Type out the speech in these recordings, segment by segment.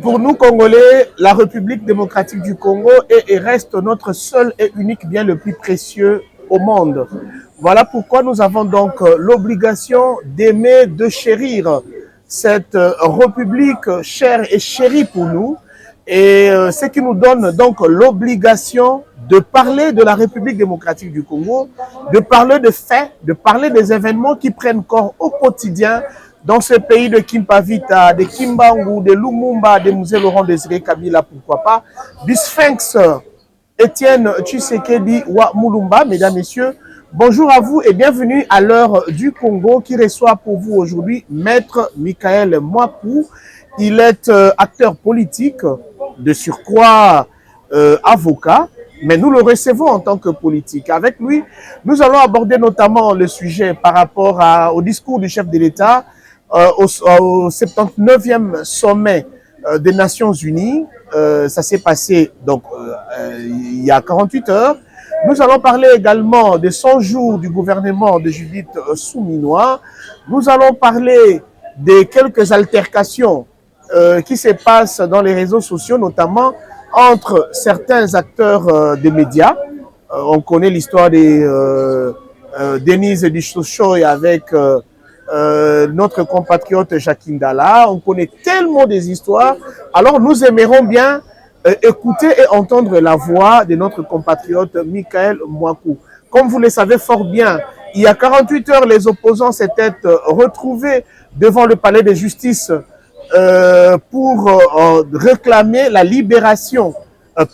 Pour nous, Congolais, la République démocratique du Congo est et reste notre seul et unique bien le plus précieux au monde. Voilà pourquoi nous avons donc l'obligation d'aimer, de chérir cette République chère et chérie pour nous. Et ce qui nous donne donc l'obligation de parler de la République démocratique du Congo, de parler de faits, de parler des événements qui prennent corps au quotidien dans ce pays de Kimpavita, de Kimbangu, de Lumumba, de Musée Laurent Désiré Kabila, pourquoi pas, du Sphinx Étienne Tshisekedi wa Mulumba. Mesdames, Messieurs, bonjour à vous et bienvenue à l'heure du Congo qui reçoit pour vous aujourd'hui Maître Michael Mwakou. Il est acteur politique, de surcroît avocat, mais nous le recevons en tant que politique. Avec lui, nous allons aborder notamment le sujet par rapport au discours du chef de l'État au 79e sommet des Nations Unies. Ça s'est passé donc il y a 48 heures. Nous allons parler également des 100 jours du gouvernement de Judith Suminwa. Nous allons parler des quelques altercations qui se passent dans les réseaux sociaux, notamment entre certains acteurs des médias. On connaît l'histoire des Denise Dishochoy avec notre compatriote Jacques Ndala. On connaît tellement des histoires. Alors nous aimerons bien écouter et entendre la voix de notre compatriote Michael Mwakou. Comme vous le savez fort bien, il y a 48 heures, les opposants s'étaient retrouvés devant le palais de justice pour réclamer la libération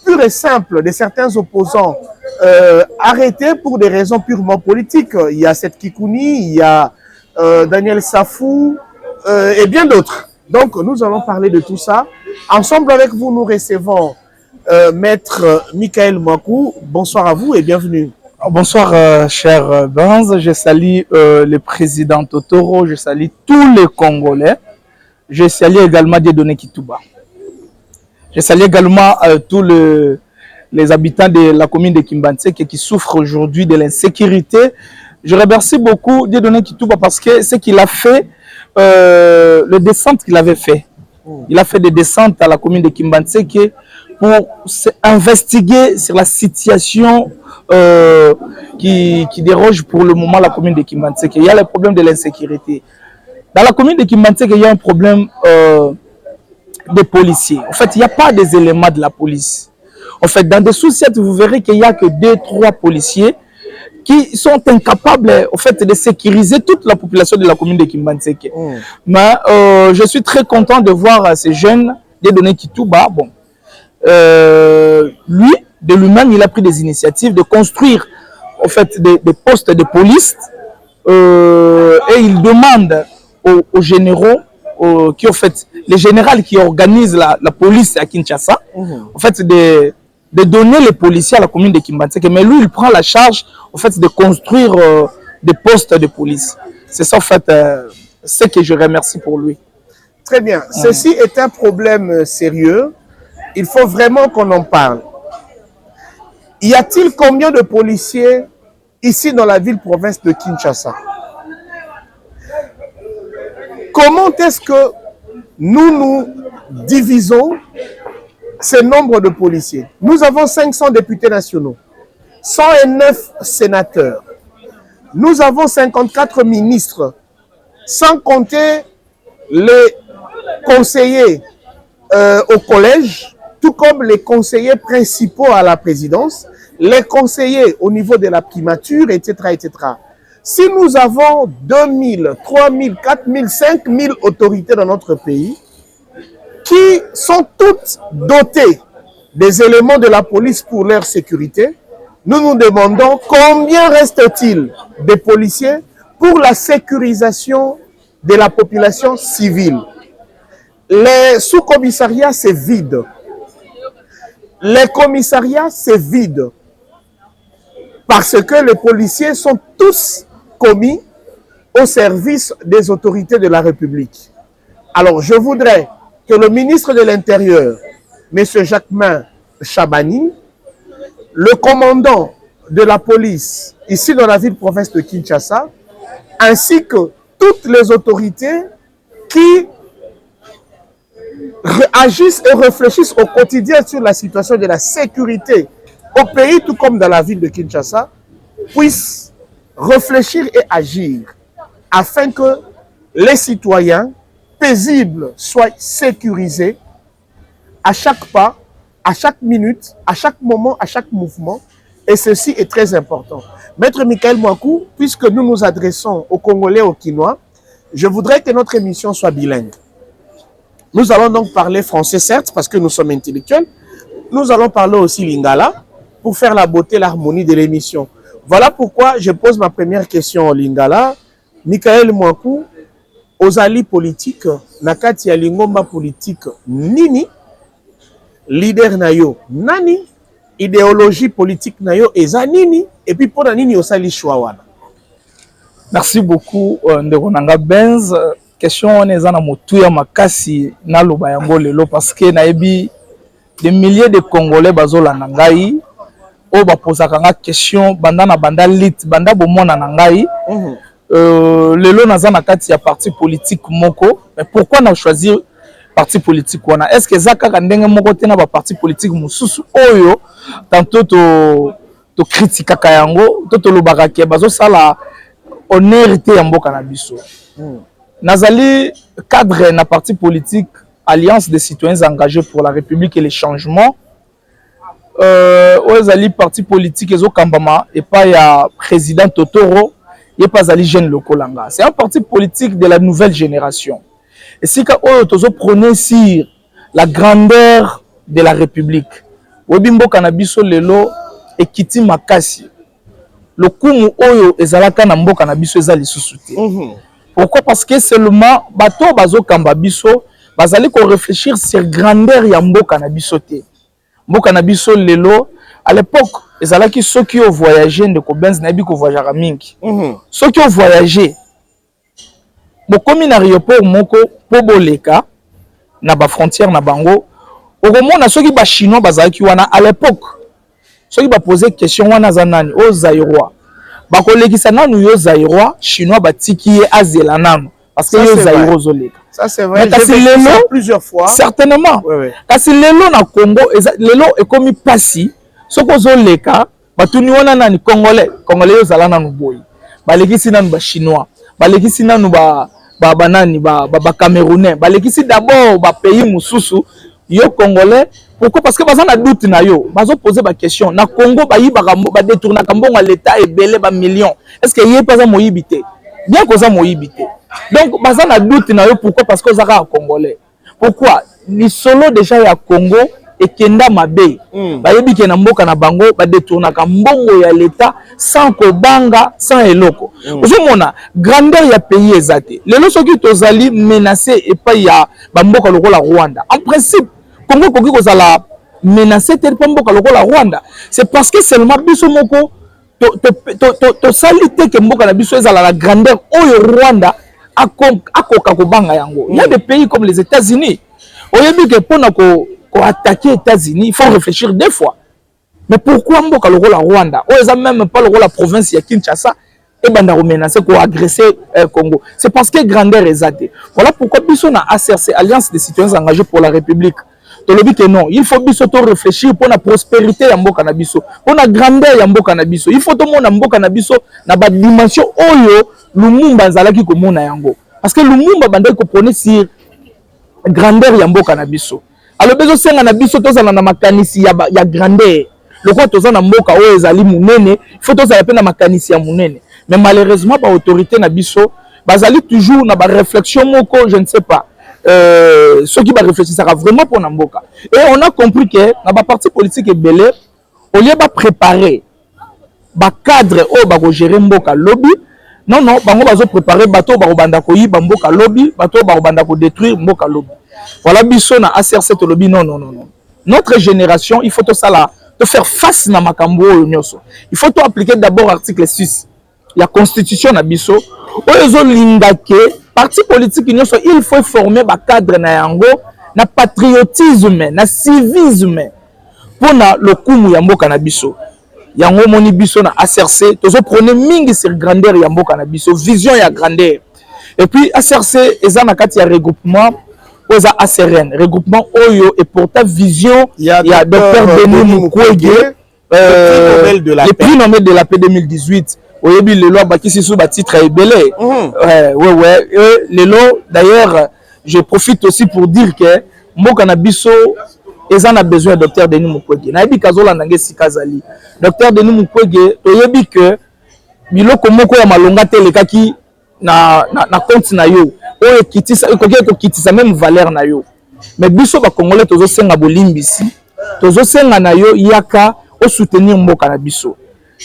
pure et simple de certains opposants arrêtés pour des raisons purement politiques. Il y a Seth Kikouni, il y a Daniel Safou et bien d'autres. Donc nous allons parler de tout ça. Ensemble avec vous, nous recevons Maître Michael Mwakou. Bonsoir à vous et bienvenue. Bonsoir cher Benz, je salue le président Totoro, je salue tous les Congolais. Je salue également Dieudonné Kitouba. Je salue également tous les habitants de la commune de Kimbantseke qui souffrent aujourd'hui de l'insécurité. Je remercie beaucoup Dieudonné Kitouba parce que ce qu'il a fait, le descente qu'il avait fait. Il a fait des descentes à la commune de Kimbantseke pour investiguer sur la situation qui déroge pour le moment la commune de Kimbantseke. Il y a le problème de l'insécurité. Dans la commune de Kimbantseke, il y a un problème des policiers. En fait, il n'y a pas des éléments de la police. En fait, dans des sous-sites, vous verrez qu'il n'y a que 2-3 policiers qui sont incapables en fait, de sécuriser toute la population de la commune de Kimbantseke. Mais je suis très content de voir ces jeunes, Dieudonné Kitouba. Bon, lui, de lui-même, il a pris des initiatives de construire en fait, des postes de police et il demande aux généraux, qui en fait, les généraux qui organisent la police à Kinshasa, en fait, de donner les policiers à la commune de Kimbantseke. Mais lui, il prend la charge, en fait, de construire des postes de police. C'est ça, en fait, ce que je remercie pour lui. Très bien. Ceci est un problème sérieux. Il faut vraiment qu'on en parle. Y a-t-il combien de policiers ici dans la ville-province de Kinshasa? Comment est-ce que nous divisons ce nombre de policiers? Nous avons 500 députés nationaux, 109 sénateurs. Nous avons 54 ministres, sans compter les conseillers au collège, tout comme les conseillers principaux à la présidence, les conseillers au niveau de la primature, etc., etc. Si nous avons 2000, 3000, 4000, 5000 autorités dans notre pays qui sont toutes dotées des éléments de la police pour leur sécurité, nous nous demandons combien reste-t-il de policiers pour la sécurisation de la population civile. Les sous-commissariats, c'est vide. Les commissariats, c'est vide. Parce que les policiers sont tous commis au service des autorités de la République. Alors, je voudrais que le ministre de l'Intérieur M. Jacquemain Chabani, le commandant de la police ici dans la ville-province de Kinshasa, ainsi que toutes les autorités qui agissent et réfléchissent au quotidien sur la situation de la sécurité au pays, tout comme dans la ville de Kinshasa, puissent réfléchir et agir afin que les citoyens paisibles soient sécurisés à chaque pas, à chaque minute, à chaque moment, à chaque mouvement. Et ceci est très important. Maître Michael Mouakou, puisque nous nous adressons aux Congolais, aux Kinois, je voudrais que notre émission soit bilingue. Nous allons donc parler français, certes, parce que nous sommes intellectuels. Nous allons parler aussi lingala pour faire la beauté, l'harmonie de l'émission. Voilà pourquoi je pose ma première question au lingala. Michael Mouakou, aux alliés politiques, nakati ya lingomba politique nini, leader nayo nani, idéologie politique nayo eza nini, et puis pour nini osali choix wana. Merci beaucoup Ndekonanga Benz. Question on est na motuya makasi na loba yango lelo parce que naebi des milliers de Congolais bazola na ngai o ba posaka nga question banda na banda lit banda bomona na ngai lelo naza na kati ya parti politique moko, mais pourquoi na choisir parti politique wana? Est-ce que zaka ka ndenge moko te na ba parti politique mususu oyo tantôt to critique ka yango to lobaka ke bazo sala honneur te ya mboka na biso. Nazali cadre na parti politique Alliance des citoyens engagés pour la République et les changements. Ozali parti politique ezo kambama et pas ya président Totoro et pas ali jeune lokolanga. C'est un parti politique de la nouvelle génération. Et si ka oyo tozo prôner sur la grandeur de la République. Webimbo kanabiso lelo ekiti makasi. Le kumu oyo ezalaka na mboka na biso ezali susute. Pourquoi? Parce que seulement bato bazo kamba biso bazali ko réfléchir sur grandeur ya mboka na biso te. Mboka na biso lelo à l'époque ezalaki ceux qui ont voyagé ndeko Benz na bi ko voyager mingi. Ceux qui ont voyagé bokomi na aéroport moko po boleka na ba frontière na bango okomona ceux qui ba chinois bazalaki wana à l'époque. Ceux qui ba poser question wana za nani o Zaïrois. Bakolekisa nanu yo Zaïrois chinois batiki azela nanu parce que yo Zaïro zoleka. Ça c'est vrai. Mais J'ai vu ça plusieurs fois. Certainement. Kasi lelo na Congo lelo ekomi pasi soko zoleka batuni wana nani congolais yo zala nanu boy. Balekisi nanu ba chinois, balekisi nanu ba banani ba camerounais, balekisi d'abord ba pays mususu yo congolais. Pourquoi? Parce que baza na doute na yo, bazo poser ba question na Congo ba yibaka ba détourner kambonga l'état et belé ba millions. Est-ce que yé pas za moyibité? Bien que ça moyibité. Donc baza na doute na yo pourquoi? Parce que zaka congolais. Pourquoi? Ni solo déjà ya Congo et kenda mabe. Ba yebi ke na mboka na bango ba détourner kambongo ya l'état sans ko banga sans eloko. Ozo mona grandeur ya pays ezate. Lelo soki tozali menacé et pas ya ba mboka lokola Rwanda. En principe Congo koki kozala menacé te pa mboka lokola Rwanda. C'est parce que seulement biso moko to salite ke mboka na biso ezala la grandeur oyo Rwanda akoka ko banga yango. Il y a des pays comme les États-Unis. Oyebi ke pona ko attaquer les États-Unis, il faut réfléchir deux fois. Mais pourquoi mboka lokola Rwanda? O eza même pas lokola province ya Kinshasa et banda ko menacer ko agresser Congo. C'est parce que grandeur ezate. Voilà pourquoi biso na ACRC Alliance des citoyens engagés pour la République. Tolobi que non, il faut biso to réfléchir pour la prospérité ya mboka na biso, pour la grandeur ya mboka na biso. Il faut to mona mboka na biso na ba dimension oyo Lumumba zalaki ko mona yango. Parce que Lumumba bandai ko prôner sur grandeur ya mboka na biso. Alors bezo senga na biso to zala na makanisi ya grandeur. Le quoi to za na mboka oyo ezali munene, il faut to zala pe na makanisi ya munene. Mais malheureusement ba autorité na biso bazali toujours na ba réflexion moko, je ne sais pas. Ceux qui va réfléchir vraiment pour Namboka. Et on a compris que dans la partie politique et belé, au lieu de préparer ba cadre au ba gérer Mboka lobby, non bango bazo préparer bateau ba banda ko yi Mboka lobby, bateau ba banda ko détruire Mboka lobby. Voilà biso na ACRC to lobby non. Notre génération, il faut tout ça là, de faire face na makambo nyoso. Il faut tout appliquer d'abord article 6. La constitution na biso, oyo zo lindake parti politique il faut former ba cadre na yango na patriotisme na civisme pona lokumu ya mboka na biso yango moni biso na ACRC tozo prôner mingi sur grandeur ya mboka na biso vision ya grandeur et puis ACRC eza na kati ya regroupement oza ACRN regroupement oyo et pourtant vision ya Dr Denis Mukwege le prix nommé de la paix 2018 oyebi lelo abakisi sous ba titre ebele ouais lelo d'ailleurs je profite aussi pour dire que mboka na biso ezana a besoin de Dr Denis Mukwege na yebi kazola nange sikazali Dr Denis Mukwege oyebi que biloko moko ya malonga telekaki na compte na yo oyo kitisa ko kitisa même valeur na yo mais biso ba congolais tozo senga bolimbisi tozo senga na yo yaka o soutenir mboka na biso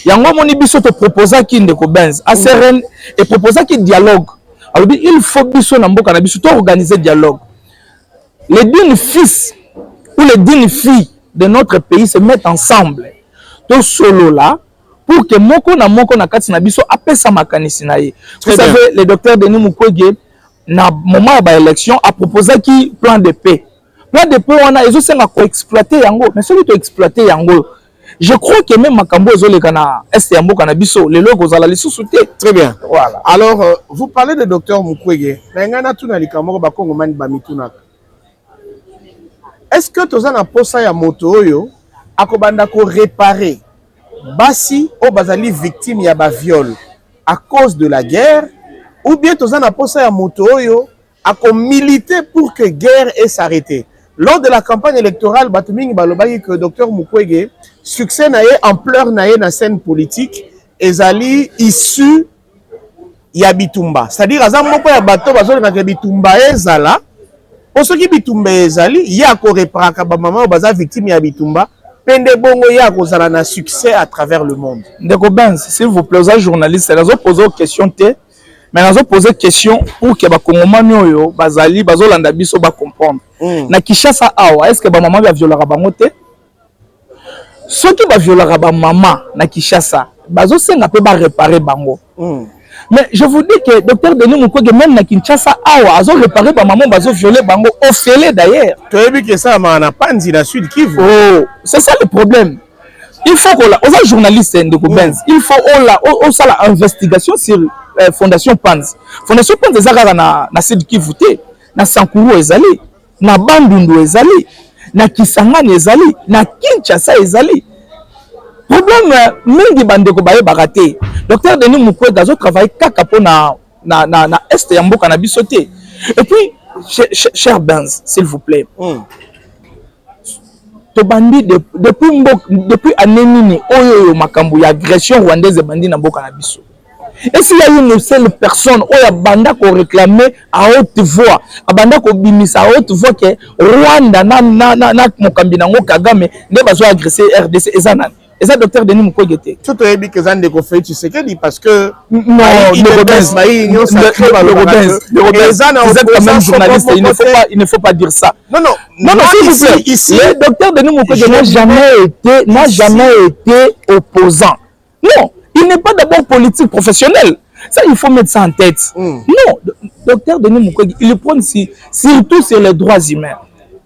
yango moni biso te proposa ki ndeko Benz ACRN et proposa ki dialogue alors il faut biso na mboka na biso to organiser dialogue les dignes fils ou les dignes filles de notre pays se mettent ensemble to solo là pour que moko na kati na biso apesa makanisi na ye. Vous savez le docteur Denis Mukwege na moment ba élection a proposé qui plan de paix on a ezo senga ko exploiter yango mais celui to exploiter yango je crois que même makambo ezoleka na est ya mboka na biso le logo za la lisusu te. Très bien, voilà. Alors vous parlez de docteur Mukwege ngana tuna likamoko ba kongomani ba mituna est-ce que toza na posa ya moto oyo akobanda ko réparer basi o bazali victime ya ba viol à cause de la guerre ou bien toza na posa ya moto oyo ako militer pour que guerre ait s'arrêter. Lors de la campagne électorale batumingi balobaki que docteur Mukwege succès na ye ampleur na ye na scène politique ezali issu ya bitumba, c'est-à-dire aza moko ya bato bazoleka ke bitumba ezala pour ceux qui bitumba ezali ya ko reparaka ba mama baza victime ya bitumba pende bongo ya ko zala na succès à travers le monde. Ndeko Benz, s'il vous plaît, aux journalistes, ils ont posé une question té, mais ils ont posé une question pour que ba kongomani oyo bazali bazolanda biso ba comprendre. Na Kinshasa awa, est-ce que ba maman va violer bango té? Ceux qui va violer ba maman na Kinshasa, bazo senga pe ba réparer bango. Mais je vous dis que docteur Denis Mukwege même na Kinshasa awa azo réparer ba maman bazo violer bango au fêlé d'ailleurs. Tu as vu que ça na Panzi la Sud Kivu. Oh, c'est ça le problème. Il faut qu'on la aux journalistes Ndeko Benz, il faut on ça la investigation sur Fondation Panzi. Fondation Panzi ezaka na Sud Kivu te, na Sankuru ezali, na Bandundu ezali, na Kisangani ezali, na Kinshasa ezali. Problème mingi bandeko baye baraté. Docteur Denis Mukwege a travaillé kaka po na est ya mboka na biso te. Et puis cher Benz, s'il vous plaît. To bandi depuis année nini oyo makambo ya agression rwandaise bandi na mboka na biso. Et s'il y a une seule personne oyo banda ko réclamer à haute voix, banda ko bimisa à haute voix que Rwanda na mokambi nango Kagame ne bazo agresser RDC ezana. Et ça, docteur Denis Mukwege. Tout est bien que Zande Kofei, tu sais qu'il parce que non, il ne faut pas dire ça. Non, ici, le docteur Denis Mukwege n'a jamais été opposant. Non, il n'est pas d'abord politique professionnel. Ça, il faut mettre ça en tête. Non, docteur Denis Mukwege, il prend surtout sur les droits humains.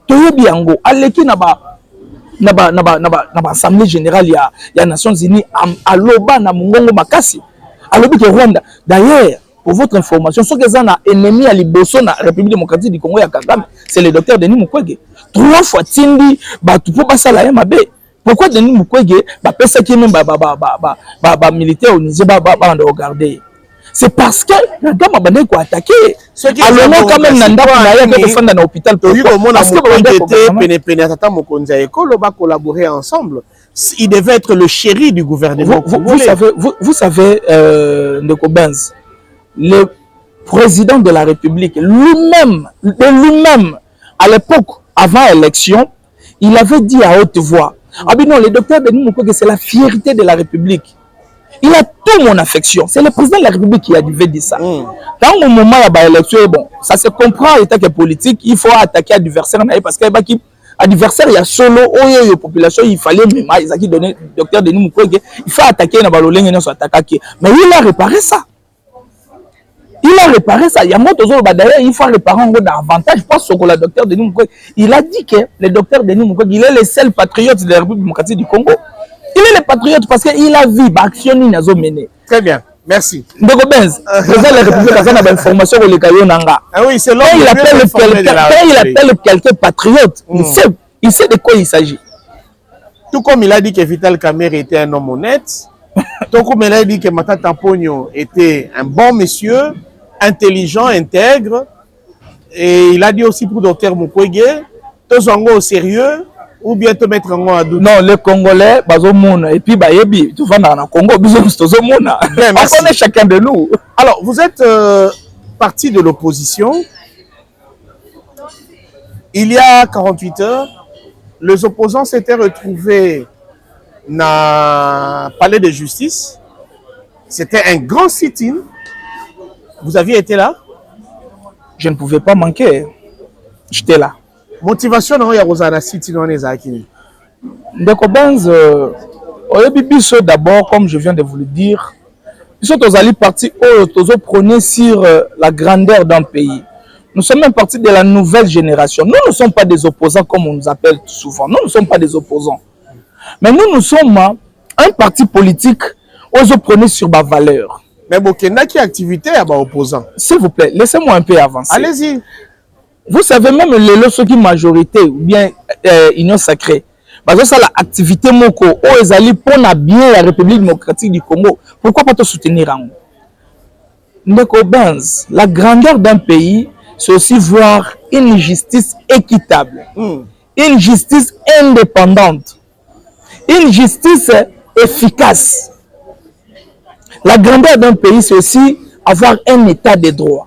Toyebi yango, aleki na assemblée générale ya Nations Unies à loba na mungongo makasi alobi ke Rwanda d'ailleurs pour votre information ce que ça na ennemi à liboso na République démocratique du Congo ya Kagame c'est le docteur Denis Mukwege 3 fois tindi batu po basala ya mabe pourquoi Denis Mukwege ba pesa ki même ba militaire au Niger ba regarder c'est parce que la dame a bandé quoi attaquer. Alors quand même nanda na ya ko fanda na hôpital parce que collaborer ensemble. Il devait être le chéri du gouvernement. Vous savez Ndeko Benz, le président de la République lui-même à l'époque avant élection, il avait dit à haute voix ah ben non le docteur Denis Mukwege c'est la fierté de la République. Il a toute mon affection. C'est le président de la République qui a dû dire ça. Dans le moment où il y a l'élection, bon, ça se comprend, l'état politique, il faut attaquer l'adversaire parce que l'adversaire, il y a solo, la population, il fallait même, ils ont donné docteur Denis Mukwege, il faut attaquer, mais il a réparé ça. Il a réparé ça. Il y a d'ailleurs, il faut réparer davantage. Je pense que le docteur Denis Mukwege, il a dit que le docteur Denis Mukwege, il est le seul patriote de la République démocratique du Congo. Il est le patriote parce qu'il a vu l'action qu'il a menée. Très bien, merci. Donc, Benz, président de la République a une information sur le Caillou Nanga. Ah oui, c'est l'homme il appelle quelqu'un patriote. Il sait de quoi il s'agit. Tout comme il a dit que Vital Kamerhe était un homme honnête, tout comme il a dit que Matata Ponyo était un bon monsieur, intelligent, intègre, et il a dit aussi pour docteur Mukwege, tous en au sérieux, ou bien te mettre en à doute. Non, les Congolais, et puis tu vas dans le Congo, on connaît chacun de nous. Alors, vous êtes parti de l'opposition. Il y a 48 heures, les opposants s'étaient retrouvés dans le palais de justice. C'était un grand sit-in. Vous aviez été là? Je ne pouvais pas manquer. J'étais là. Motivation non ya Rosana sit-in on les acquis. Ndeko Benz, d'abord, comme je viens de vous le dire, ils sont allés partis au prôner sur la grandeur d'un pays. Nous sommes même partis de la nouvelle génération. Nous ne sommes pas des opposants comme on nous appelle souvent. Nous ne sommes pas des opposants. Mais nous sommes un parti politique aux prôner sur ma valeur. Mais Bokenda qui activité à opposant. S'il vous plaît, laissez-moi un peu avancer. Allez-y. Vous savez même les lois qui majorité ou bien union sacrée. Parce que ça l'activité moko aux ezali pour na bien la République démocratique du Congo. Pourquoi pas te soutenir en Ndeko Benz, la grandeur d'un pays, c'est aussi voir une justice équitable, une justice indépendante, une justice efficace. La grandeur d'un pays, c'est aussi avoir un état de droit.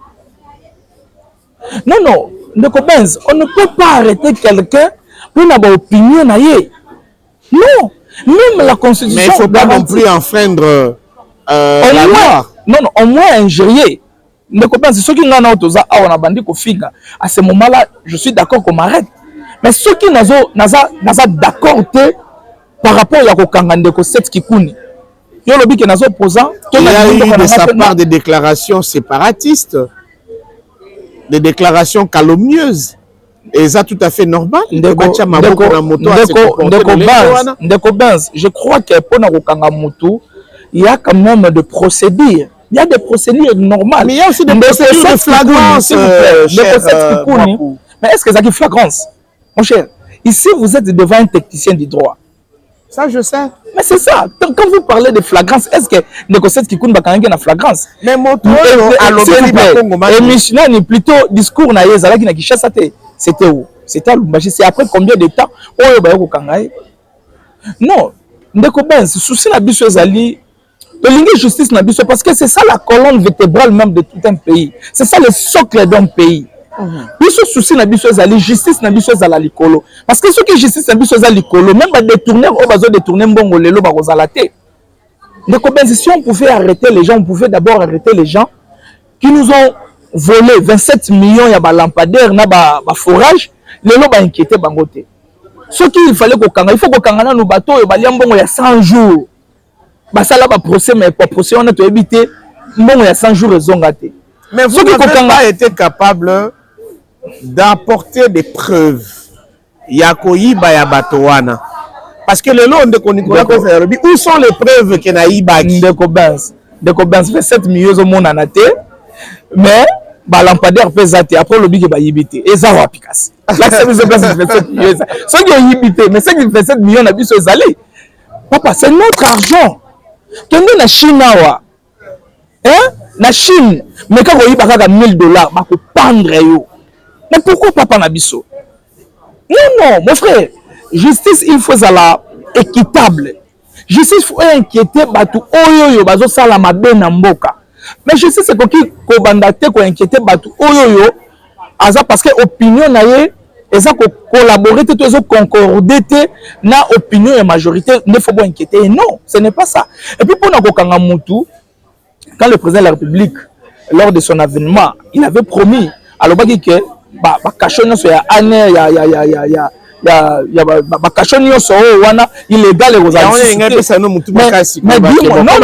Non, non, Ndeko Benz, on ne peut pas arrêter quelqu'un pour avoir une opinion. Non, même la Constitution... Mais il ne faut pas non plus enfreindre la loi. Non, non, au moins injurier. Ndeko Benz, ceux qui n'ont pas à ce moment-là, je suis d'accord qu'on m'arrête. Mais ceux qui n'ont pas d'accord par rapport à Ndeko Seth Kikuni, il y a eu de sa part des déclarations séparatistes, des déclarations calomnieuses. Et ça tout à fait normal. Ndeko Benz, je crois que pour Narukangamutu, il y a quand même des procédures. Il y a des procédures normales. Mais il y a aussi des procédures de flagrance. Mais est-ce que ça qui flagrance? Mon cher, ici vous êtes devant un technicien du droit. Ça, je sais. Mais c'est ça. Quand vous parlez de flagrance, est-ce que Nekosset Kikoun va quand même flagrance? Mais mon tour, et plutôt discours na yezala qui na Kinshasa c'était où? C'était à Lubumbashi. C'est après combien de temps? Oh, bah yoko kangai. Non, Ndeko Benz, souci na biso ezali, de justice na biso parce que c'est ça la colonne vertébrale même de tout un pays. C'est ça le socle d'un pays. Biso souci na biso ezali justice na biso ezala likolo parce que ceux qui justice na biso ezala likolo même ba détourner o bazo détourner mbongo lelo ba kozala te. Ndeko Benz, si on pouvait arrêter les gens, on pouvait d'abord arrêter les gens qui nous ont volé 27 millions ya ba lampadaire na ba forage lelo ba inquiéter bango te. Ce qu'il fallait ko kanga, il faut ko kanga na no bateau yo ba liambongo ya 100 jours. Ba sala ba procès mais pas procès on a to éviter mbongo ya 100 jours ezonga te. Mais vous n'avez pas été capable d'apporter des preuves. Yakoyiba ya batowana. Parce que le long de Nicolas Kozarobi, où sont les preuves que Naïba Ndeko Benz 27 millions au monde en a mais ba lampadaire pesate après le big ba yibité et ça va picasse. Là c'est 27 millions. Ceux qui ont yibité mais ceux qui 27 millions na biso ezali. Papa, c'est notre argent. Kende na Chine wa. Hein? Na Chine, mais quand vous avez $1000, bah faut pendre yo. Mais pourquoi papa Nabiso? Non, non, mon frère. Justice, il faut la équitable. Justice, il faut inquiéter batu oyoyo bazo sala mabe na mboka. Mais justice, c'est quoi qui kobandate ko inquiéter batu oyoyo aza parce que opinion na ye eza ko collaborer te to concorder te na opinion et majorité ne faut pas inquiéter. Non, ce n'est pas ça. Et puis pour na ko kanga mutu, quand le président de la République, lors de son avènement, il avait promis à l'obagi que bakashonyo so ya année illégal mais dis-moi, non,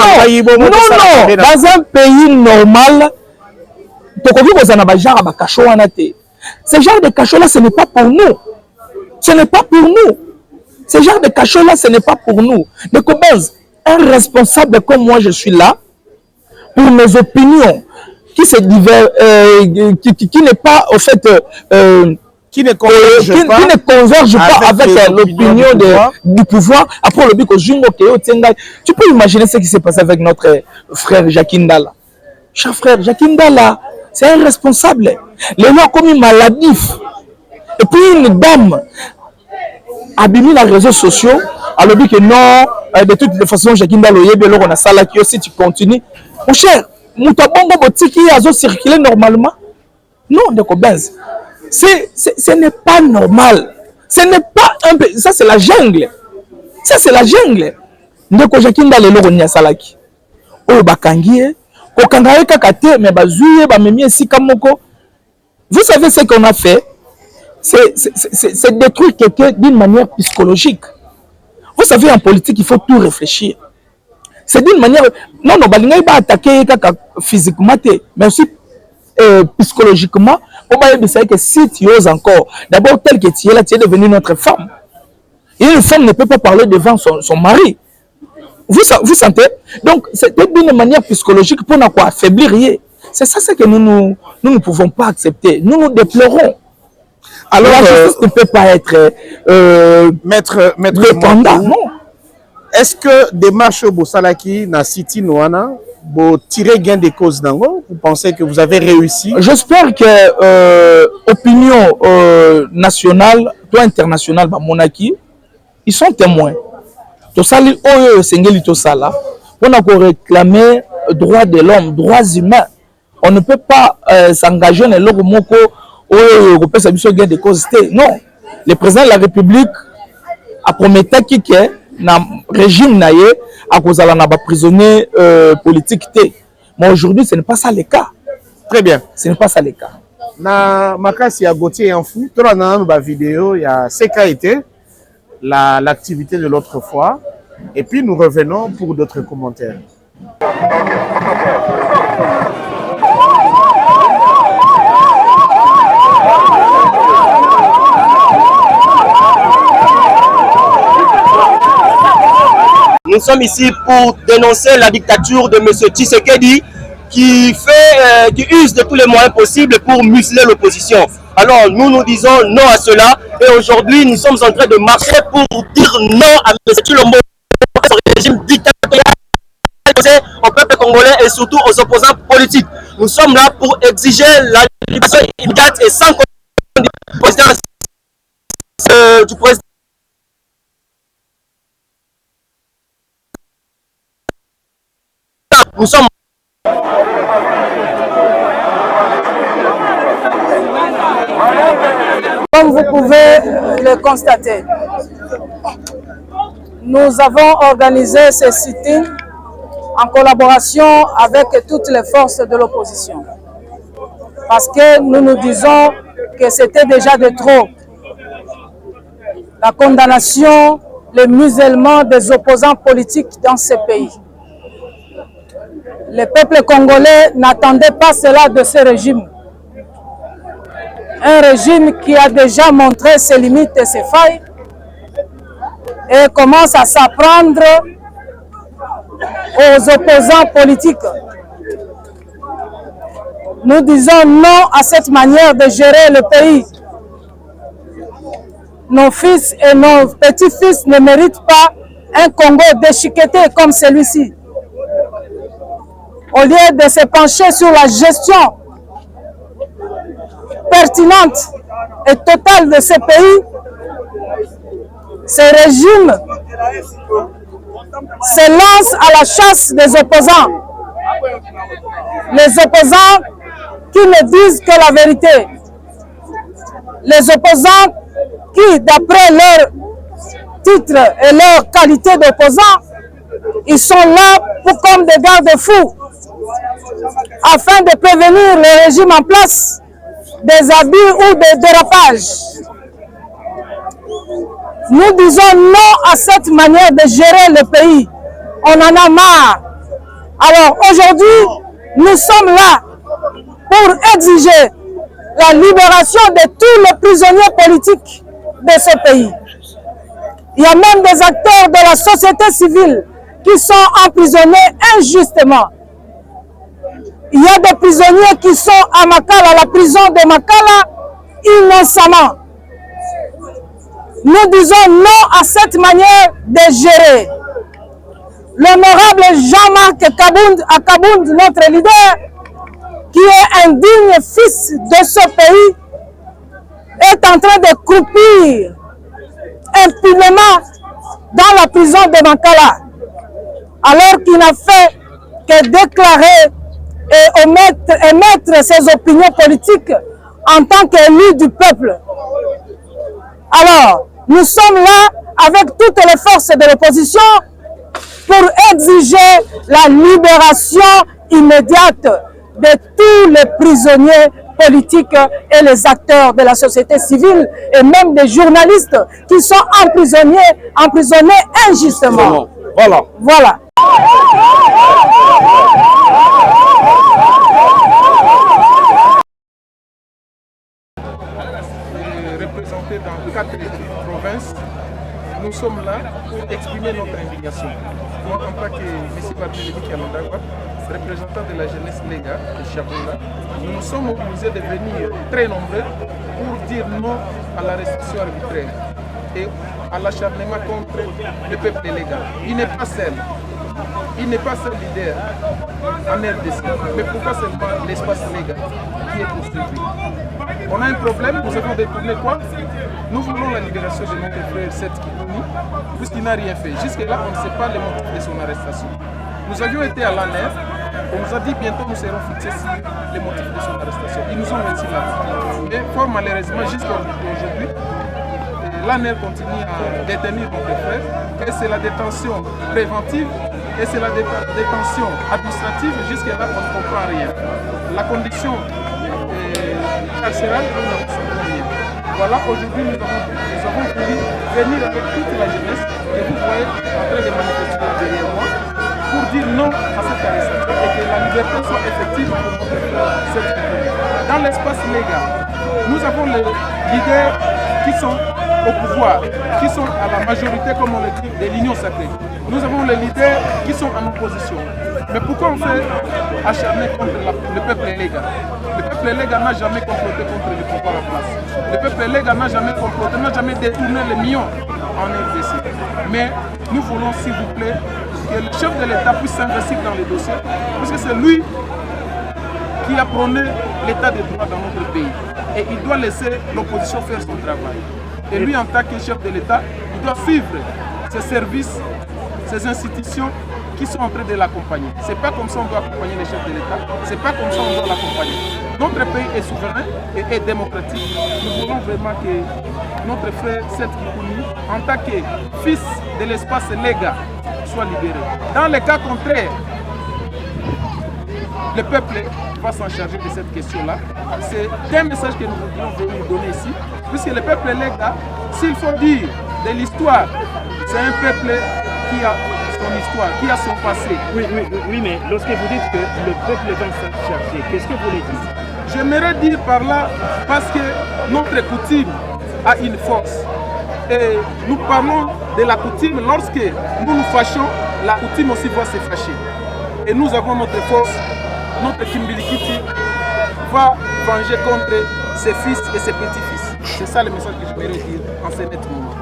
dans un pays normal, Ce genre de cachot-là, ce n'est pas pour nous. Ce n'est pas pour nous. Ce genre de cachot-là, ce n'est pas pour nous. Donc, un responsable comme moi, je suis là pour mes opinions qui se qui n'est pas, au fait, qui ne converge pas avec l'opinion du pouvoir. Après le bico tu peux imaginer ce qui s'est passé avec notre frère Jacques Ndala. Cher frère, Jacques Ndala, c'est un responsable. Les gens comme maladif. Et puis une dame abîmée dans les réseaux sociaux, alors dit que non, de toutes les façons, Jacques Ndala, on a ça là qui aussi, tu continues. Mon cher, Moutabongo Botiki a circulé normalement. Non, de Benz. Ce n'est pas normal. Ce n'est pas un peu. Ça, c'est la jungle. Ça, c'est la jungle. Ndeko Jacques Ndala, le salaki. Oh, bakangie. Kokangaye kakate, mais bazouye, bamemi sikamoko. Vous savez ce qu'on a fait? C'est détruire quelqu'un d'une manière psychologique. Vous savez, en politique, il faut tout réfléchir. C'est d'une manière... Non, balingaye ba attaquer physiquement, mais aussi psychologiquement. On va dire que si tu oses encore, d'abord tel que tu es là, tu es devenu notre femme. Et une femme ne peut pas parler devant son mari. Vous sentez? Donc, c'était d'une manière psychologique pour affaiblir. C'est ça ce que nous ne pouvons pas accepter. Nous déplorons. Alors, la justice ne peut pas être maître non. Est-ce que des marches au Salaki, na City Noana, vous tirez gain des causes d'ango? Vous pensez que vous avez réussi? J'espère que opinion nationale, toi internationale, Monaki, ils sont témoins. On a réclamer droits de l'homme, droits humains. On ne peut pas s'engager dans le moko des causes. Non, le président de la République a promis qu'il y a un régime à cause de la prisonnier politique. Mais aujourd'hui, ce n'est pas ça le cas. Très bien. Ce n'est pas ça le cas. Na makasi ya Gauthier en fou, tu as une vidéo, il y a CKT. L'activité de l'autre fois, et puis nous revenons pour d'autres commentaires. Nous sommes ici pour dénoncer la dictature de M. Tshisekedi qui use de tous les moyens possibles pour museler l'opposition. Alors nous disons non à cela et aujourd'hui nous sommes en train de marcher pour dire non à M. Tshilombo, ce régime dictatorial au peuple congolais et surtout aux opposants politiques. Nous sommes là pour exiger la libération immédiate et sans condition du président. Nous sommes comme vous pouvez le constater, nous avons organisé ce sit-in en collaboration avec toutes les forces de l'opposition. Parce que nous nous disons que c'était déjà de trop. La condamnation, le musellement des opposants politiques dans ce pays. Le peuple congolais n'attendait pas cela de ce régime. Un régime qui a déjà montré ses limites et ses failles et commence à s'apprendre aux opposants politiques. Nous disons non à cette manière de gérer le pays. Nos fils et nos petits-fils ne méritent pas un Congo déchiqueté comme celui-ci. Au lieu de se pencher sur la gestion pertinente et totale de ce pays, ce régime se lance à la chasse des opposants. Les opposants qui ne disent que la vérité. Les opposants qui, d'après leur titre et leur qualité d'opposants, ils sont là comme des garde-fous afin de prévenir le régime en place des abus ou des dérapages. Nous disons non à cette manière de gérer le pays. On en a marre. Alors aujourd'hui, nous sommes là pour exiger la libération de tous les prisonniers politiques de ce pays. Il y a même des acteurs de la société civile qui sont emprisonnés injustement. Il y a des prisonniers qui sont à Makala, la prison de Makala, innocemment. Nous disons non à cette manière de gérer. L'honorable Jean-Marc Akabound, notre leader, qui est un digne fils de ce pays, est en train de croupir impunément dans la prison de Makala, alors qu'il n'a fait que déclarer et émettre ses opinions politiques en tant qu'élu du peuple. Alors, nous sommes là avec toutes les forces de l'opposition pour exiger la libération immédiate de tous les prisonniers politiques et les acteurs de la société civile et même des journalistes qui sont emprisonnés injustement. Voilà. Représentés dans 4 provinces, nous sommes là pour exprimer notre indignation. Moi, en tant que M. Barthélémy Kialondagwa, représentant de la jeunesse légale de Chabunda, nous nous sommes mobilisés de venir très nombreux pour dire non à la restriction arbitraire et à l'acharnement contre le peuple légal. Il n'est pas seul. Il n'est pas seul leader en RDC, mais pourquoi seulement l'espace légal qui est poursuivi? On a un problème, nous avons détourné quoi? Nous voulons la libération de notre frère Seth Kikouni, puisqu'il n'a rien fait. Jusque-là, on ne sait pas les motifs de son arrestation. Nous avions été à l'ANER, on nous a dit bientôt nous serons fixés sur les motifs de son arrestation. Ils nous ont réussi là. Mais fort malheureusement, jusqu'à aujourd'hui, l'ANER continue à détenir notre frère, et c'est la détention préventive et c'est la détention administrative. Jusque-là, on ne comprend rien. La condition carcérale, nous n'avons rien. Voilà, aujourd'hui, nous avons voulu venir avec toute la jeunesse que vous voyez en train de manifester derrière moi pour dire non à cette arrestation et que la liberté soit effective pour notre frère. Dans l'espace légal, nous avons les leaders qui sont au pouvoir, qui sont à la majorité, comme on le dit, de l'Union sacrée. Nous avons les leaders qui sont en opposition. Mais pourquoi on fait acharner contre le peuple légal? Le peuple légal n'a jamais comploté contre le pouvoir en place. Le peuple légal n'a jamais comploté, n'a jamais détourné les millions en RDC. Mais nous voulons, s'il vous plaît, que le chef de l'État puisse s'investir dans les dossiers, parce que c'est lui qui a prôné l'état de droit dans notre pays. Et il doit laisser l'opposition faire son travail. Et lui, en tant que chef de l'État, il doit suivre ses services, ses institutions qui sont en train de l'accompagner. Ce n'est pas comme ça qu'on doit accompagner les chefs de l'État, ce n'est pas comme ça qu'on doit l'accompagner. Notre pays est souverain et est démocratique. Nous voulons vraiment que notre frère Seth Kikouni, en tant que fils de l'espace légal, soit libéré. Dans le cas contraire, le peuple va s'en charger de cette question-là. C'est un message que nous voudrions venir donner ici, puisque le peuple légal, s'il faut dire de l'histoire, c'est un peuple qui a son histoire, qui a son passé. Oui, mais lorsque vous dites que le peuple va s'en charger, qu'est-ce que vous voulez dire? J'aimerais dire par là, parce que notre coutume a une force. Et nous parlons de la coutume, lorsque nous nous fâchons, la coutume aussi va se fâcher. Et nous avons notre force, notre Kimbilikiti va venger contre ses fils et ses petits-fils. C'est ça le message que j'aimerais dire en ce net moment.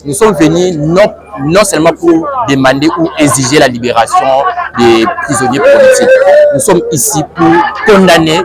Nous sommes venus non seulement pour demander ou exiger la libération des prisonniers politiques. Nous sommes ici pour condamner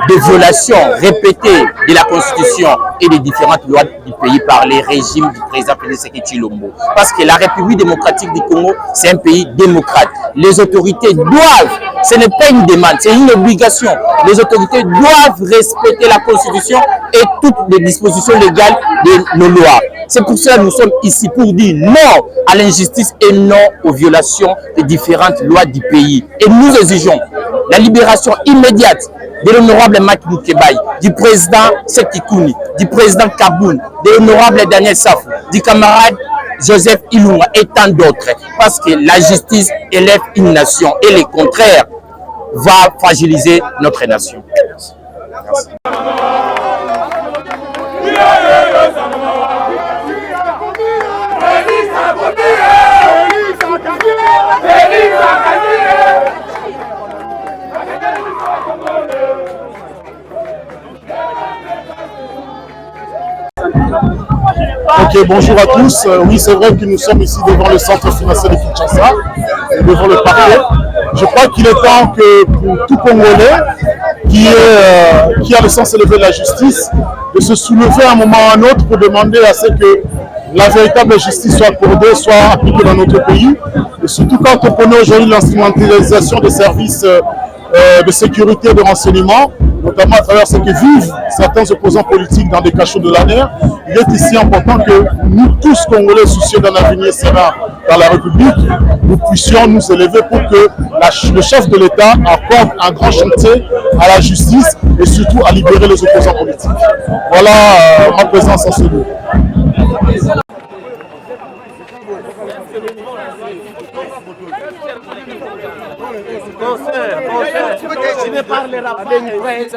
des violations répétées de la Constitution et des différentes lois du pays par les régimes du président Félix Tshisekedi Tshilombo. Parce que la République démocratique du Congo, c'est un pays démocrate. Les autorités doivent, ce n'est pas une demande, c'est une obligation. Les autorités doivent respecter la Constitution et toutes les dispositions légales de nos lois. C'est pour cela que nous sommes ici pour dire non à l'injustice et non aux violations des différentes lois du pays. Et nous exigeons la libération immédiate de l'honorable Maki Mukebai, du président Seki Kuni, du président Kaboun, de l'honorable Daniel Safou, du camarade Joseph Ilunga et tant d'autres. Parce que la justice élève une nation et le contraire va fragiliser notre nation. Merci. Ok, bonjour à tous. Oui, c'est vrai que nous sommes ici devant le centre financier de Kinshasa, devant le parquet. Je crois qu'il est temps que pour tout Congolais qui a le sens élevé de la justice, de se soulever à un moment ou à un autre pour demander à ce que la véritable justice soit accordée, soit appliquée dans notre pays. Et surtout quand on connaît aujourd'hui l'instrumentalisation des services de sécurité et de renseignement, notamment à travers ce que vivent certains opposants politiques dans des cachots de la mer, il est ici important que nous tous, Congolais soucieux d'un avenir serein dans la République, nous puissions nous élever pour que le chef de l'État accorde un grand chantier à la justice et surtout à libérer les opposants politiques. Voilà ma présence en ce lieu. Tu ne parleras pas d'une presse,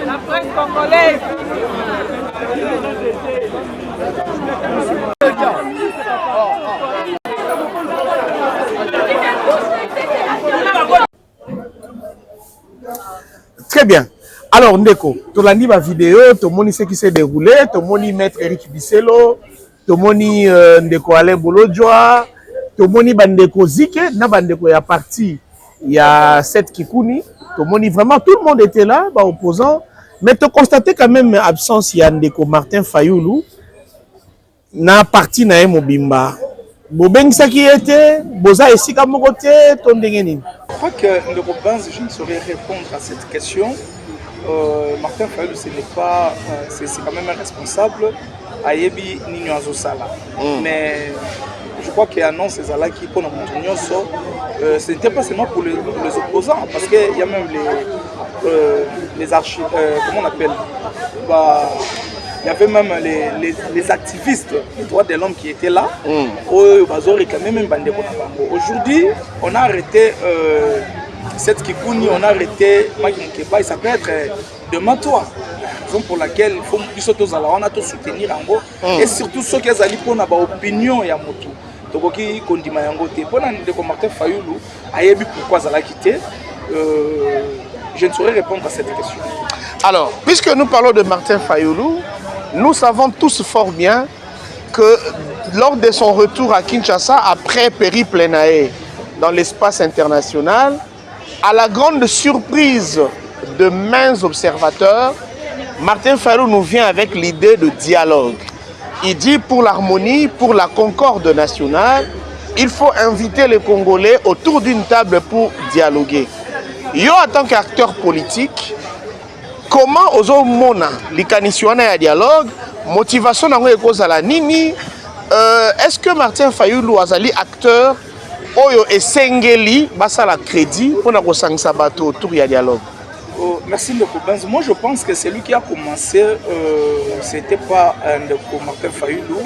La presse congolaise. Très bien. Alors, Ndeko, tu as dit ma vidéo, tu as ce qui s'est déroulé, tu as maître Eric Bisselo, tu as Ndeko Alain Bolodjoa, tu as Ndeko Zike, na Ndeko ya parti, il y a 7 Kikuni, tu as vraiment tout le monde était là, opposant, mais tu as constaté quand même l'absence de Ndeko Martin Fayoulou, na parti na Mobimba. Bobeng Saki était, Boza et Sika Mogote, ton dengeni. Je crois que Ndeko Banz, je ne saurais répondre à cette question. Martin Fayoulou, ce n'est pas, c'est quand même un responsable à Yebi Nino Azosala. Mais je crois qu'il y a non ces là qui pour notre ce n'était pas seulement pour les opposants, parce qu'il y a même les archives, comment on appelle, il y avait même les activistes des droits de l'homme qui étaient là. Aujourd'hui, on a arrêté cette Kikouni, on a arrêté Maki Mukebai, ça peut être demain toi. Raison pour laquelle il faut on a tout soutenir en gros. Et surtout ceux qui ont pour opinion et motu. Donc qui condima yango te. Pour Ndeko Martin Fayoulou, ayebi pourquoi ça l'a quitté. Je ne saurais répondre à cette question. Alors, puisque nous parlons de Martin Fayoulou, nous savons tous fort bien que lors de son retour à Kinshasa, après périple Naé dans l'espace international, à la grande surprise de maints observateurs, Martin Fayoulou nous vient avec l'idée de dialogue. Il dit pour l'harmonie, pour la concorde nationale, il faut inviter les Congolais autour d'une table pour dialoguer. Yo, en tant qu'acteur politique, comment ozo mona likanisiwana ya dialogue, motivation nango ekozala nini? Est-ce que Martin Fayoulou azali acteur oyo esengeli basala crédit pour na kosangisa bato autour ya dialogue? Merci Ndeko Banz. Moi je pense que celui qui a commencé, c'était pas Ndeko Martin Fayoulou,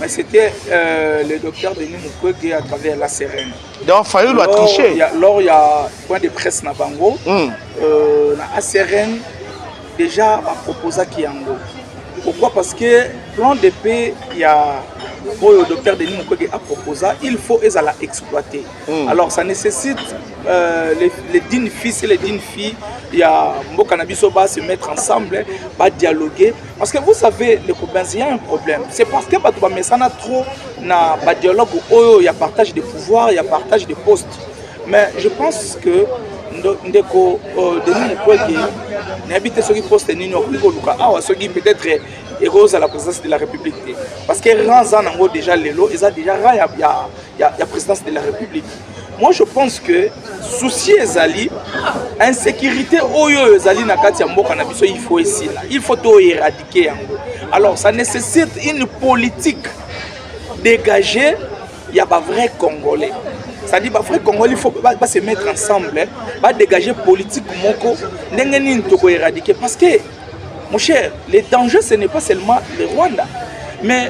mais c'était le docteur Denis Mukwege à travers la Sérène. Donc Fayoulou a triché. Lors il y a point de presse na bango, la Sérène déjà a proposé Kiango. Pourquoi? Parce que plan de paix, il y a le docteur Denis Mukwege a proposé, il faut exploiter. Alors ça nécessite les dignes fils et les dignes filles, il y a Mbokanabiso va se mettre ensemble, va dialoguer. Parce que vous savez, les copains, il y a un problème. C'est parce que ça trop na dialogue où il y a partage de pouvoir, il y a partage de postes. Mais je pense que Ndeko Denis Mukwege n'habite ceux qui postent ni peut-être et rose à la présidence de la République. Parce que Ranzan en déjà l'élo, ils ont déjà il y a présidence de la République. Moi je pense que souci ezali insécurité oyo ezali na kati ya mboka na biso il faut ici là. Il faut tout éradiquer yango. Alors ça nécessite une politique dégagée, il y a pas vrai Congolais. Ça dit bah vrai Congolais il faut pas se mettre ensemble, pas dégager politique moko ndenge nini to ko éradiquer parce que mon cher, les dangers ce n'est pas seulement le Rwanda mais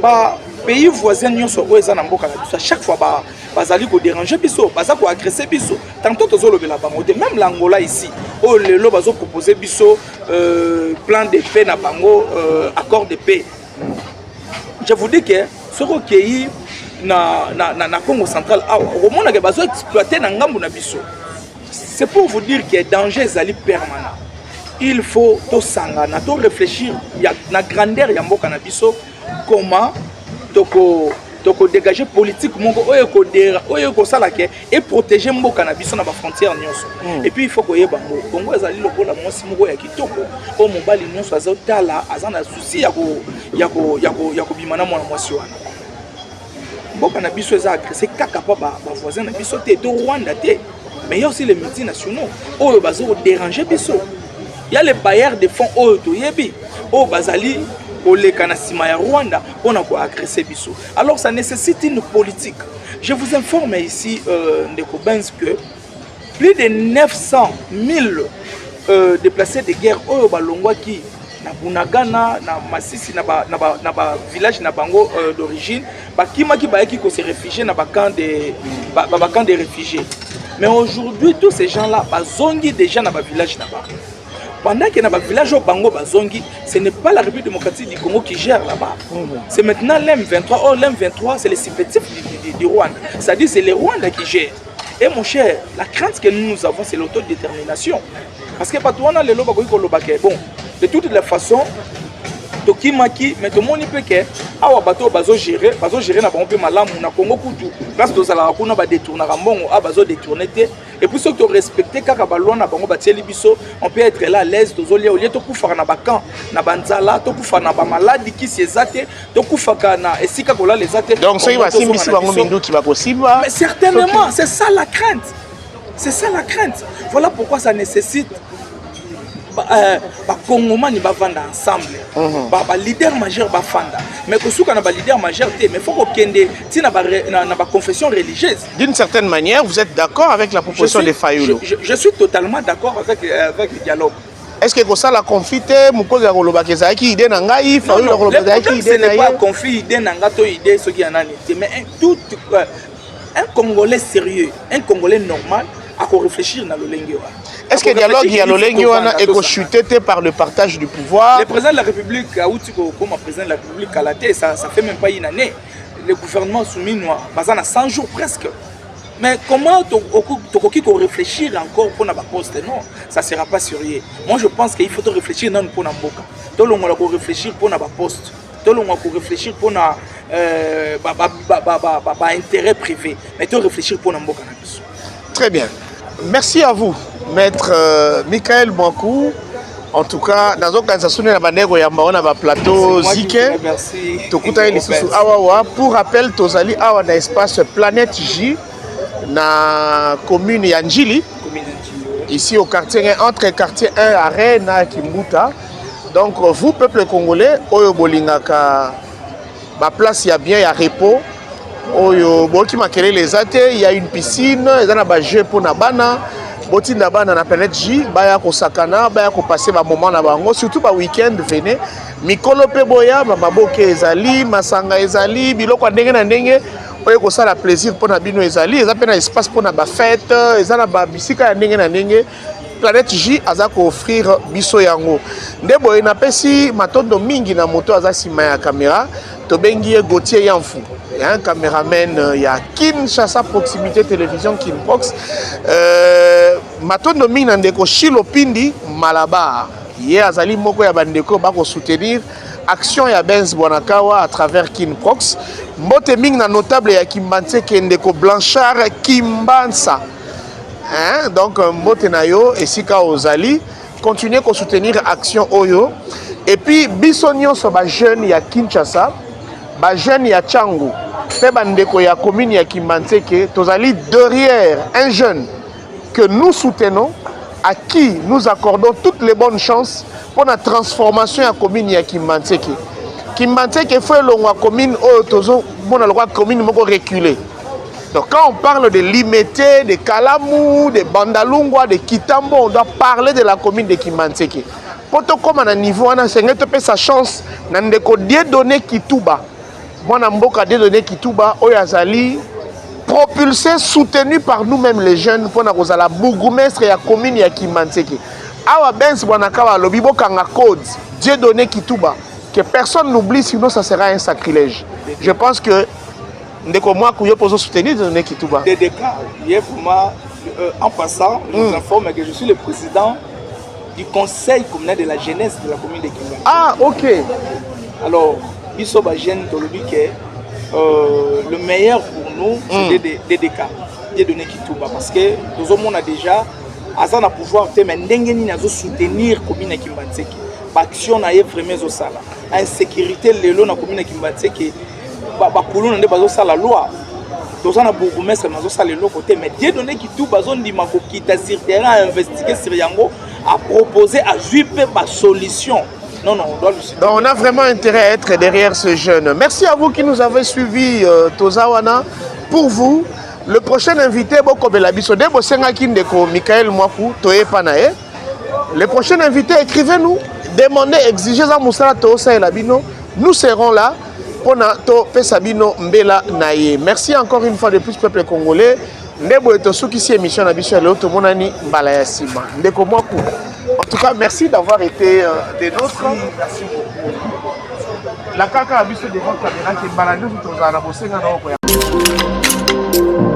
bah pays voisins nyonso oyo eza na mboka na biso chaque fois bah bazali ko déranger biso baza ko agresser biso tantôt tozo lobela bango te même l'Angola ici oh lelo bazo proposer biso plan de paix na bango accord de paix. Je vous dis que ce recueilli na Congo central au monde que bazo exploiter na ngambu na biso. C'est pour vous dire que danger ezali permanent. Il faut tout sangana, tout réfléchir na grandeur ya mboka na biso comment toko dégager politique moko oyo ko sala ke et protéger mboka na biso na ba frontière nyonso. Et puis il faut ko yeba ngo Congo ezali lokola mwasi moko ya kitoko o mobali nyonso azotala azana souci ya ko bimana mwana mwasi wana. Mboka na biso eza agressé kaka pa ba voisins na biso te to Rwanda te. Mais il y a aussi les multinationaux oyo bazo déranger biso. Il y a les bailleurs de fonds oyo to yebi o bazali oleka na sima ya Rwanda on a quoi agresser biso. Alors ça nécessite une politique. Je vous informe ici Ndeko Benz que plus de 900 000 déplacés de guerre oyo balongwa ki na Bunagana na Masisi na ba village na bango d'origine bakima ki baeki ko se réfugier na ba camp de réfugiés. Mais aujourd'hui tous ces gens-là bazongi déjà na ba village na ba. Pendant que dans le village au Bango Bazongi, ce n'est pas la République démocratique du Congo qui gère là-bas. C'est maintenant l'M23. Or, l'M23, c'est les supplétifs du Rwanda. C'est-à-dire c'est les Rwandais qui gèrent. Et mon cher, la crainte que nous avons, c'est l'autodétermination. Parce que on a les lobes bon, de toutes les façons, Tokimaki, mais tout le monde peut que awa bato bazo gérer na bango pe malamu na Congo kutu place to zala kuna ba détourner mbongo a bazo détourner te et puis ceux qui ont respecté kaka balwa na bango batieli biso on peut être là à l'aise to zolia au lieu to kufa na bakan na banzala to kufa na ba maladie qui s'ezate to kufa na esika kola les ate donc ça il va simbisi bango mindu qui va possible mais certainement c'est ça la crainte voilà pourquoi ça nécessite Congomani ba vanda ensemble ba leader majeur ba fanda mais kosuka na ba leader majeur te mais faut ko kende ti na ba confession religieuse. D'une certaine manière vous êtes d'accord avec la proposition de Fayulu? Je suis totalement d'accord avec le dialogue. Est-ce que ça la confite mukozi ya koloba kezaki idée na ngai Fayulu koloba kezaki idée na ye? Ce n'est pas conflit idée na ngato idée ce qui en a mais un Congolais sérieux, un Congolais normal à réfléchir dans le lengue. Est-ce que le dialogue il y a le lengue est chuté par le partage du pouvoir? Le président de la République, comme président de la République à la tête, ça fait même pas une année. Le gouvernement soumis à 100 jours presque. Mais comment tu réfléchir encore pour notre poste? Non, ça ne sera pas sérieux. Moi je pense qu'il faut réfléchir dans pour notre boca. Tout le monde doit réfléchir pour notre poste. Tout le monde doit réfléchir pour notre intérêt privé. Mais tu dois réfléchir pour notre boca. Très bien. Merci à vous, Maître Michael Mwankou. En tout cas, dans l'organisation de la Bandego Yamba, on a un plateau Zike. Pour rappel, Tozali Awa na espace Planète J, na commune Yanjili, ici au quartier 1, entre quartier 1 à Rennes à Kimbuta. Donc, vous, peuple congolais, Oyo Bolingaka, ma place, il y a bien, il y a repos. Oyo boki makele les athées, il y a une piscine, il y a un jeu pour Nabana, boti Nabana na Planète J, baya ko sakana, baya ko passer ba moment na bango, surtout ba week-end venez. Mikolo pe boya, maboke ezali, masanga ezali, biloko ndenge na ndenge, oyo ko sala plaisir pour na bino ezali, eza pe na espace pour na ba fête, eza na ba bisika ya ndenge na ndenge. Planète J aza ko offrir biso yango. Ndebo ina pesi matondo mingi na moto aza sima ya caméra, to bengi Gauthier Yanfu. Il y a un caméraman, il y a Kinshasa Proximité Télévision Kinprox. Matondo mingi na ndeko Shilo Pindi Malabar. Ye azali moko ya bandeko bako soutenir action ya Benz Bonakawa à travers Kinprox. Mbote mingi na notable ya Kimbanse Kendeko Blanchard Kimbansa. Hein? Donc, Motenayo et Sika Ozali, continuez à soutenir Action Oyo. Et puis biso nyonso ba jeune ya Kinshasa, ba jeune ya Tchangu, pe bandeko ya commune ya Kimbanzeke, tozali derrière un jeune que nous soutenons, à qui nous accordons toutes les bonnes chances pour la transformation de la commune de Kimbanzeke. Kimbanzeke fait la commune commune reculée. Donc quand on parle de Limete, de Kalamou, de Bandalungwa, de Kitambo, on doit parler de la commune de Kimbanzeke. Pour tout comme à un niveau, on a sa chance de donner Kituba. Moi, je donner Kituba, Oyazali, propulsé, soutenu par nous-mêmes les jeunes pour la bourgmestre et la commune de Kimbanzeke. Awa Benz Bonakawa Lobibo Kanga Code, Dieu donné Kituba, que personne n'oublie, sinon ça sera un sacrilège. Je pense que ndeko moi que je peux soutenir de donner Kituba. Hier pour moi, en passant, je vous informe que je suis le président du conseil communal de la jeunesse de la commune de Kimbanzeke. Ah, ok. Alors, il y a des jeunes le meilleur pour nous, c'est DDK, Dieu donné Kituba, parce que nous avons déjà à pouvoir soutenir la commune de Kimbanzeke. L'action na vraiment osala. Insécurité lelo na commune de Kimbanzeke, ba kolona nde bazo la loi. Tous na bourgmestre na zo sala le côté, mais Dieu donné Kituba zone di makokita sur terrain à investiguer sur yango, à proposer à juper ba solution. Non, on doit le citer. Donc on a vraiment intérêt à être derrière ce jeune. Merci à vous qui nous avez suivis, Tozawana. Pour vous, le prochain invité, Michael Mwaku, Toye Panae. Le prochain invité, écrivez-nous, demandez, exigez à Moussala Tosa et Labino. Nous serons là pour To Pesabino Mbela Naye. Merci encore une fois de plus, peuple congolais. Ndebo Etosuki, si émission Nabiso et l'autre, Monani Mbalaya Sima. Ndeko Mwaku. En tout cas, merci d'avoir été des nôtres. Merci beaucoup. La caca a vu devant la caméra qui est baladée tout au